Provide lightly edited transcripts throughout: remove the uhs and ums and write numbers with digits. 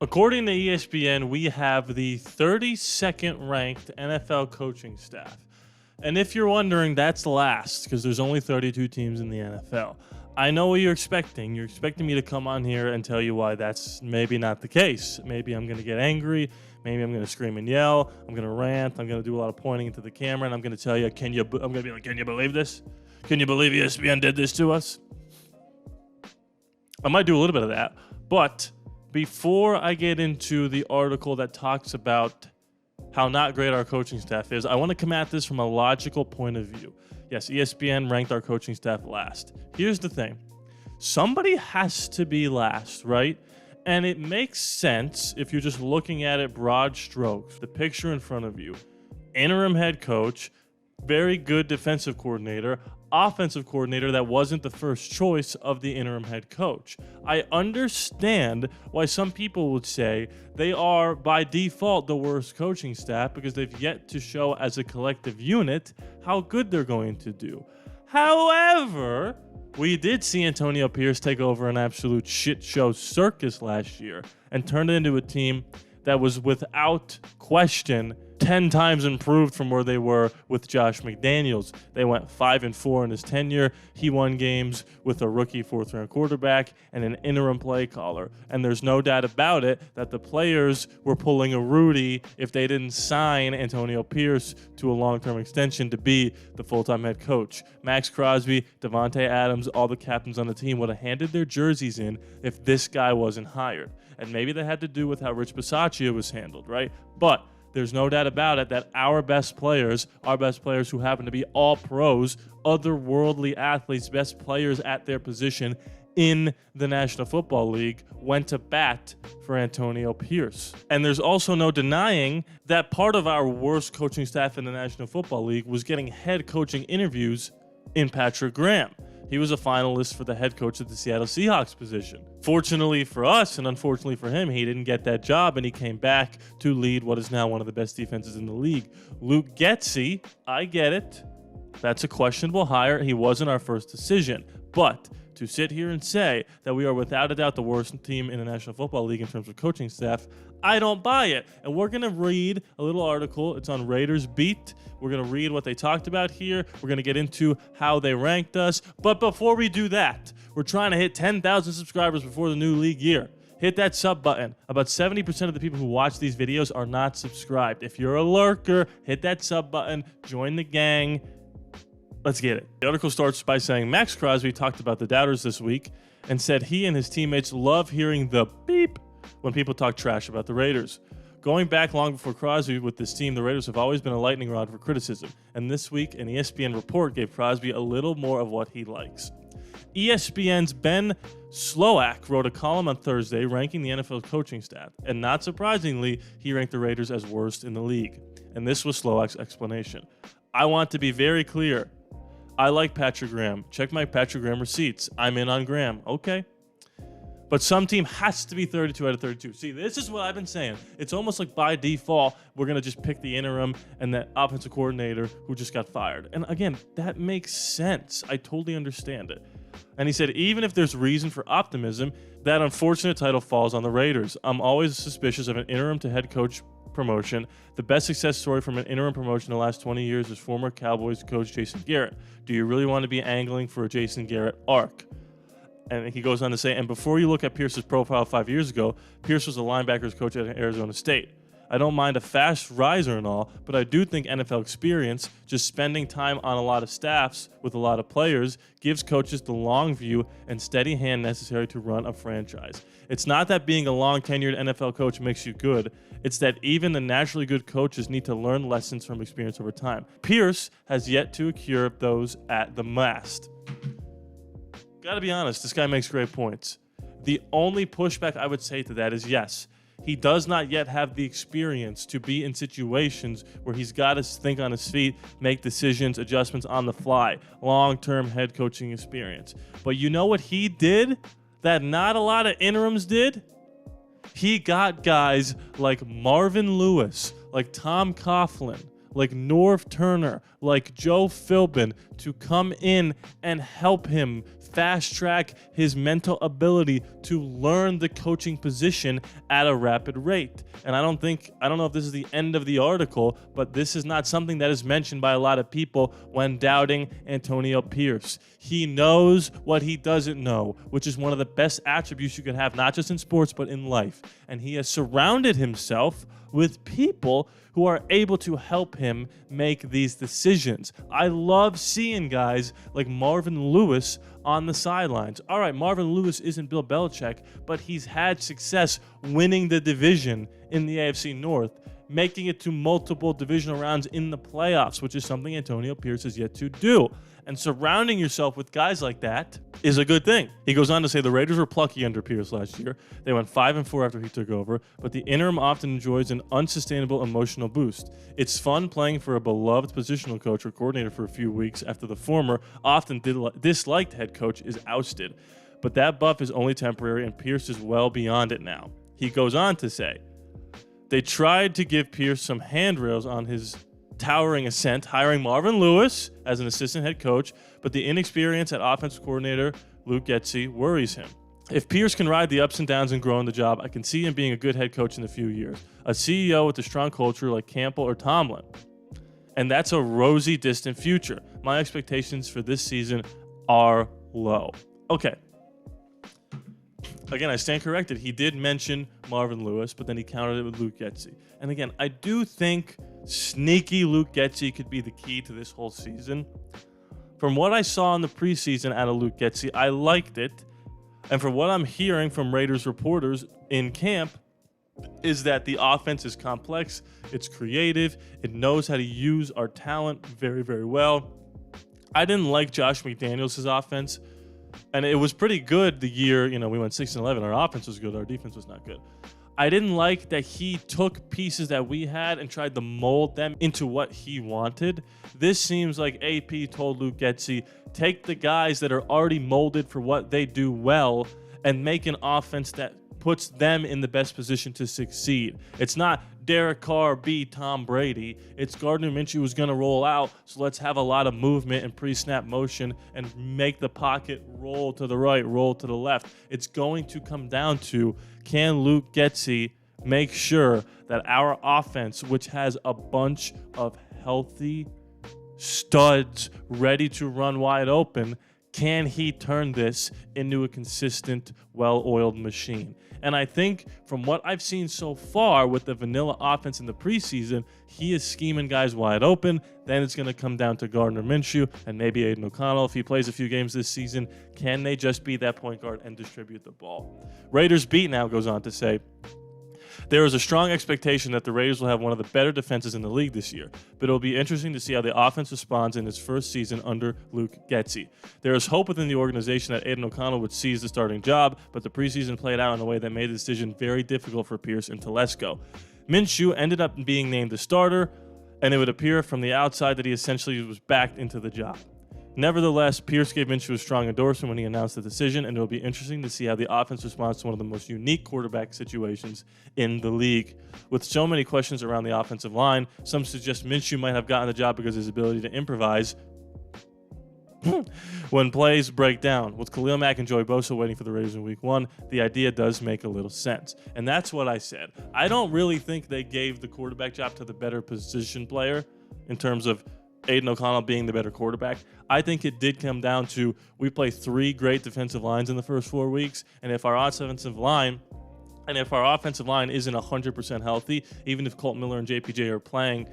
According to ESPN, we have the 32nd ranked NFL coaching staff. And if you're wondering, that's last because there's only 32 teams in the NFL. I know what you're expecting. You're expecting me to come on here and tell you why that's maybe not the case. Maybe I'm going to get angry. Maybe I'm going to scream and yell. I'm going to rant. I'm going to do a lot of pointing into the camera. And I'm going to tell you, I'm going to be like, can you believe this? Can you believe ESPN did this to us? I might do a little bit of that. But before I get into the article that talks about how not great our coaching staff is, I want to come at this from a logical point of view. Yes, ESPN ranked our coaching staff last. Here's the thing. Somebody has to be last, right? And it makes sense if you're just looking at it broad strokes. The picture in front of you. Interim head coach, very good defensive coordinator, offensive coordinator that wasn't the first choice of the interim head coach. I understand why some people would say they are by default the worst coaching staff because they've yet to show as a collective unit how good they're going to do. However, we did see Antonio Pierce take over an absolute shit show circus last year and turn it into a team that was without question 10 times improved from where they were with Josh McDaniels. They went 5-4 in his tenure. He won games with a rookie fourth-round quarterback and an interim play caller. And there's no doubt about it that the players were pulling a Rudy if they didn't sign Antonio Pierce to a long-term extension to be the full-time head coach. Max Crosby, Devontae Adams, all the captains on the team would have handed their jerseys in if this guy wasn't hired. And maybe that had to do with how Rich Bisaccia was handled, right? But there's no doubt about it that our best players who happen to be all pros, otherworldly athletes, best players at their position in the National Football League, went to bat for Antonio Pierce. And there's also no denying that part of our worst coaching staff in the National Football League was getting head coaching interviews in Patrick Graham. He was a finalist for the head coach of the Seattle Seahawks position. Fortunately for us, and unfortunately for him, he didn't get that job, and he came back to lead what is now one of the best defenses in the league. Luke Getsy, I get it. That's a questionable hire. He wasn't our first decision. But to sit here and say that we are without a doubt the worst team in the National Football League in terms of coaching staff, I don't buy it. And we're going to read a little article. It's on Raiders Beat. We're going to read what they talked about here. We're going to get into how they ranked us. But before we do that, we're trying to hit 10,000 subscribers before the new league year. Hit that sub button. About 70% of the people who watch these videos are not subscribed. If you're a lurker, hit that sub button. Join the gang. Let's get it. The article starts by saying Max Crosby talked about the doubters this week and said he and his teammates love hearing the beep when people talk trash about the Raiders. Going back long before Crosby with this team, the Raiders have always been a lightning rod for criticism. And this week, an ESPN report gave Crosby a little more of what he likes. ESPN's Ben Slowak wrote a column on Thursday ranking the NFL coaching staff. And not surprisingly, he ranked the Raiders as worst in the league. And this was Slowak's explanation. I want to be very clear. I like Patrick Graham. Check my Patrick Graham receipts. I'm in on Graham. Okay. But some team has to be 32 out of 32. See, this is what I've been saying. It's almost like by default, we're going to just pick the interim and the offensive coordinator who just got fired. And again, that makes sense. I totally understand it. And he said, even if there's reason for optimism, that unfortunate title falls on the Raiders. I'm always suspicious of an interim to head coach promotion. The best success story from an interim promotion in the last 20 years is former Cowboys coach Jason Garrett. Do you really want to be angling for a Jason Garrett arc? And he goes on to say, and before you look at Pierce's profile 5 years ago, Pierce was a linebackers coach at Arizona State. I don't mind a fast riser and all, but I do think NFL experience, just spending time on a lot of staffs with a lot of players, gives coaches the long view and steady hand necessary to run a franchise. It's not that being a long-tenured NFL coach makes you good. It's that even the naturally good coaches need to learn lessons from experience over time. Pierce has yet to accrue those at the mast. Gotta be honest, this guy makes great points. The only pushback I would say to that is yes, he does not yet have the experience to be in situations where he's got to think on his feet, make decisions, adjustments on the fly, long-term head coaching experience. But you know what he did that not a lot of interims did? He got guys like Marvin Lewis, like Tom Coughlin, like Norv Turner, like Joe Philbin to come in and help him fast track his mental ability to learn the coaching position at a rapid rate. And I don't know if this is the end of the article, but this is not something that is mentioned by a lot of people when doubting Antonio Pierce. He knows what he doesn't know, which is one of the best attributes you can have, not just in sports, but in life. And he has surrounded himself with people who are able to help him make these decisions. I love seeing guys like Marvin Lewis on the sidelines. All right, Marvin Lewis isn't Bill Belichick, but he's had success winning the division in the AFC North, making it to multiple divisional rounds in the playoffs, which is something Antonio Pierce has yet to do. And surrounding yourself with guys like that is a good thing. He goes on to say the Raiders were plucky under Pierce last year. They went 5-4 after he took over, but the interim often enjoys an unsustainable emotional boost. It's fun playing for a beloved positional coach or coordinator for a few weeks after the former, often disliked head coach is ousted. But that buff is only temporary, and Pierce is well beyond it now. He goes on to say, they tried to give Pierce some handrails on his towering ascent, hiring Marvin Lewis as an assistant head coach, but the inexperience at offensive coordinator Luke Getsy worries him. If Pierce can ride the ups and downs and grow in the job, I can see him being a good head coach in a few years, a CEO with a strong culture like Campbell or Tomlin. And that's a rosy, distant future. My expectations for this season are low. Okay. Again, I stand corrected. He did mention Marvin Lewis, but then he countered it with Luke Getsy. And again, I do think sneaky Luke Getsy could be the key to this whole season. From what I saw in the preseason out of Luke Getsy, I liked it. And from what I'm hearing from Raiders reporters in camp, is that the offense is complex, it's creative, it knows how to use our talent very, very well. I didn't like Josh McDaniels' offense. And it was pretty good the year, we went 6-11. Our offense was good. Our defense was not good. I didn't like that he took pieces that we had and tried to mold them into what he wanted. This seems like AP told Luke Getsy, take the guys that are already molded for what they do well and make an offense that puts them in the best position to succeed. It's not Derek Carr beat Tom Brady. It's Gardner Minshew who's going to roll out, so let's have a lot of movement and pre-snap motion and make the pocket roll to the right, roll to the left. It's going to come down to, can Luke Getsy make sure that our offense, which has a bunch of healthy studs ready to run wide open, can he turn this into a consistent, well-oiled machine? And I think from what I've seen so far with the vanilla offense in the preseason, he is scheming guys wide open. Then it's going to come down to Gardner Minshew and maybe Aiden O'Connell. If he plays a few games this season, can they just be that point guard and distribute the ball? Raiders Beat now goes on to say, there is a strong expectation that the Raiders will have one of the better defenses in the league this year, but it will be interesting to see how the offense responds in its first season under Luke Getsy. There is hope within the organization that Aiden O'Connell would seize the starting job, but the preseason played out in a way that made the decision very difficult for Pierce and Telesco. Minshew ended up being named the starter, and it would appear from the outside that he essentially was backed into the job. Nevertheless, Pierce gave Minshew a strong endorsement when he announced the decision, and it will be interesting to see how the offense responds to one of the most unique quarterback situations in the league. With so many questions around the offensive line, some suggest Minshew might have gotten the job because of his ability to improvise when plays break down. With Khalil Mack and Joey Bosa waiting for the Raiders in Week 1, the idea does make a little sense. And that's what I said. I don't really think they gave the quarterback job to the better position player in terms of Aiden O'Connell being the better quarterback. I think it did come down to we play 3 great defensive lines in the first 4 weeks, and if our offensive line isn't 100% healthy, even if Colt Miller and JPJ are playing,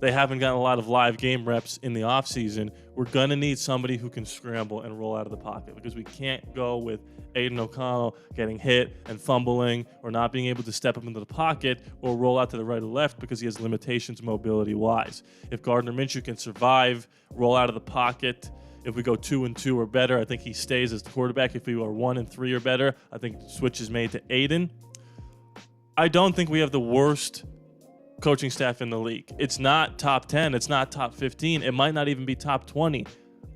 they haven't gotten a lot of live game reps in the offseason. We're going to need somebody who can scramble and roll out of the pocket because we can't go with Aiden O'Connell getting hit and fumbling or not being able to step up into the pocket or roll out to the right or left because he has limitations mobility-wise. If Gardner Minshew can survive, roll out of the pocket, if we go 2-2 or better, I think he stays as the quarterback. If we are 1-3 or better, I think the switch is made to Aiden. I don't think we have the worst coaching staff in the league. It's not top 10. It's not top 15. It might not even be top 20.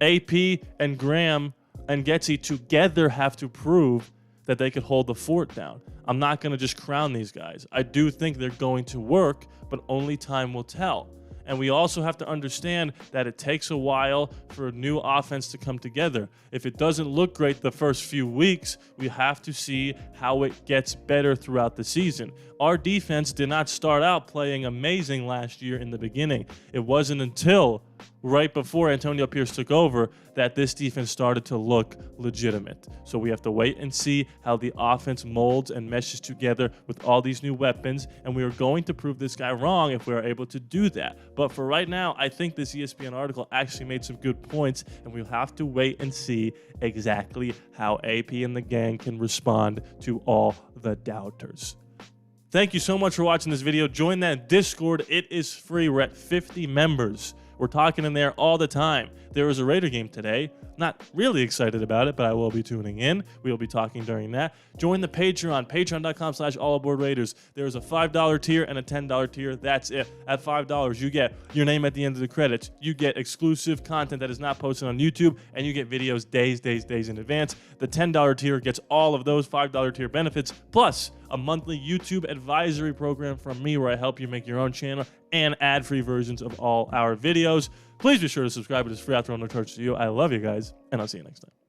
AP and Graham and Getsy together have to prove that they could hold the fort down. I'm not going to just crown these guys. I do think they're going to work, but only time will tell. And we also have to understand that it takes a while for a new offense to come together. If it doesn't look great the first few weeks, we have to see how it gets better throughout the season. Our defense did not start out playing amazing last year in the beginning. It wasn't until right before Antonio Pierce took over that this defense started to look legitimate. So we have to wait and see how the offense molds and meshes together with all these new weapons, and we are going to prove this guy wrong if we are able to do that. But for right now, I think this ESPN article actually made some good points, and we'll have to wait and see exactly how AP and the gang can respond to all the doubters. Thank you so much for watching this video. Join that Discord. It is free. We're at 50 members. We're talking in there all the time. There was a Raider game today. Not really excited about it, but I will be tuning in. We will be talking during that. Join the Patreon, patreon.com/ALLaBordeRaiders. There is a $5 tier and a $10 tier. That's it. At $5, you get your name at the end of the credits. You get exclusive content that is not posted on YouTube, and you get videos days in advance. The $10 tier gets all of those $5 tier benefits, plus a monthly YouTube advisory program from me where I help you make your own channel and ad-free versions of all our videos. Please be sure to subscribe. It is free after no charge to you. I love you guys, and I'll see you next time.